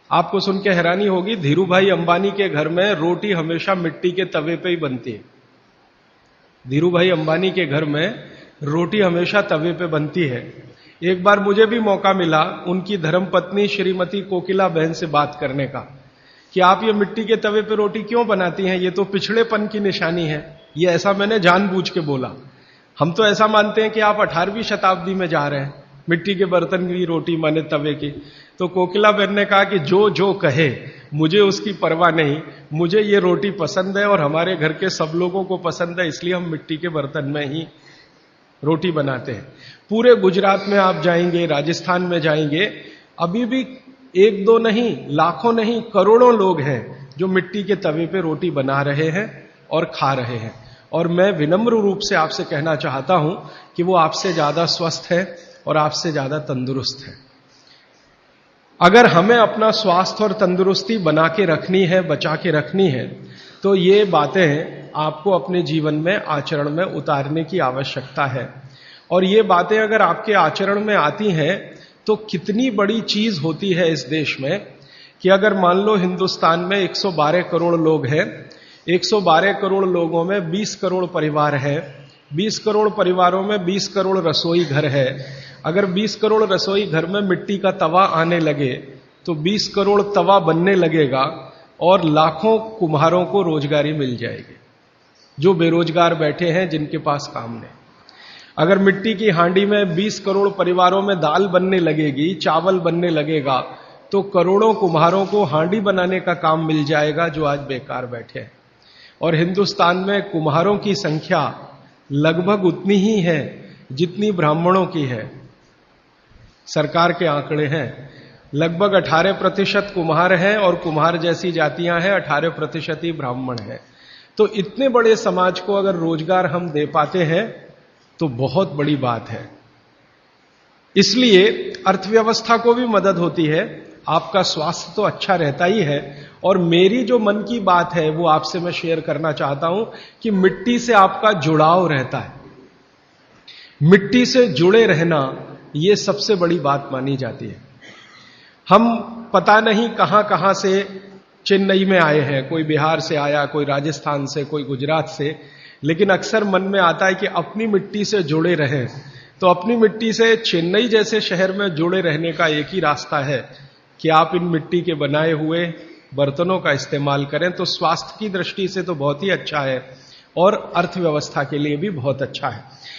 आपको सुन के हैरानी होगी, धीरू भाई अंबानी के घर में रोटी हमेशा मिट्टी के तवे पे ही बनती है। धीरू भाई अंबानी के घर में रोटी हमेशा तवे पे बनती है। एक बार मुझे भी मौका मिला उनकी धर्मपत्नी श्रीमती कोकिला बहन से बात करने का कि आप ये मिट्टी के तवे पे रोटी क्यों बनाती हैं, ये तो पिछड़ेपन की निशानी है। ये ऐसा मैंने जानबूझ के बोला। हम तो ऐसा मानते हैं कि आप 18वीं शताब्दी में जा रहे हैं, मिट्टी के बर्तन की रोटी माने तवे की। तो कोकिला बहन ने कहा कि जो जो कहे मुझे उसकी परवाह नहीं, मुझे ये रोटी पसंद है और हमारे घर के सब लोगों को पसंद है, इसलिए हम मिट्टी के बर्तन में ही रोटी बनाते हैं। पूरे गुजरात में आप जाएंगे, राजस्थान में जाएंगे, अभी भी एक दो नहीं, लाखों नहीं, करोड़ों लोग हैं जो मिट्टी के तवे पे रोटी बना रहे हैं और खा रहे हैं। और मैं विनम्र रूप से आपसे कहना चाहता हूं कि वो आपसे ज्यादा स्वस्थ है और आपसे ज्यादा तंदुरुस्त है। अगर हमें अपना स्वास्थ्य और तंदुरुस्ती बना के रखनी है, बचा के रखनी है, तो ये बातें आपको अपने जीवन में, आचरण में उतारने की आवश्यकता है। और ये बातें अगर आपके आचरण में आती हैं तो कितनी बड़ी चीज होती है इस देश में कि अगर मान लो हिंदुस्तान में 112 करोड़ लोग हैं, 112 करोड़ लोगों में 20 करोड़ परिवार है, 20 करोड़ परिवारों में 20 करोड़ रसोई घर है। अगर 20 करोड़ रसोई घर में मिट्टी का तवा आने लगे तो 20 करोड़ तवा बनने लगेगा और लाखों कुम्हारों को रोजगारी मिल जाएगी जो बेरोजगार बैठे हैं, जिनके पास काम नहीं। अगर मिट्टी की हांडी में 20 करोड़ परिवारों में दाल बनने लगेगी, चावल बनने लगेगा, तो करोड़ों कुम्हारों को हांडी बनाने का काम मिल जाएगा जो आज बेकार बैठे हैं। और हिंदुस्तान में कुम्हारों की संख्या लगभग उतनी ही है जितनी ब्राह्मणों की है। सरकार के आंकड़े हैं, लगभग 18% कुम्हार हैं और कुम्हार जैसी जातियां हैं, 18% ही ब्राह्मण हैं। तो इतने बड़े समाज को अगर रोजगार हम दे पाते हैं तो बहुत बड़ी बात है। इसलिए अर्थव्यवस्था को भी मदद होती है, आपका स्वास्थ्य तो अच्छा रहता ही है। और मेरी जो मन की बात है वो आपसे मैं शेयर करना चाहता हूं कि मिट्टी से आपका जुड़ाव रहता है। मिट्टी से जुड़े रहना ये सबसे बड़ी बात मानी जाती है। हम पता नहीं कहां कहां से चेन्नई में आए हैं, कोई बिहार से आया, कोई राजस्थान से, कोई गुजरात से, लेकिन अक्सर मन में आता है कि अपनी मिट्टी से जुड़े रहें। तो अपनी मिट्टी से चेन्नई जैसे शहर में जुड़े रहने का एक ही रास्ता है कि आप इन मिट्टी के बनाए हुए बर्तनों का इस्तेमाल करें। तो स्वास्थ्य की दृष्टि से तो बहुत ही अच्छा है और अर्थव्यवस्था के लिए भी बहुत अच्छा है।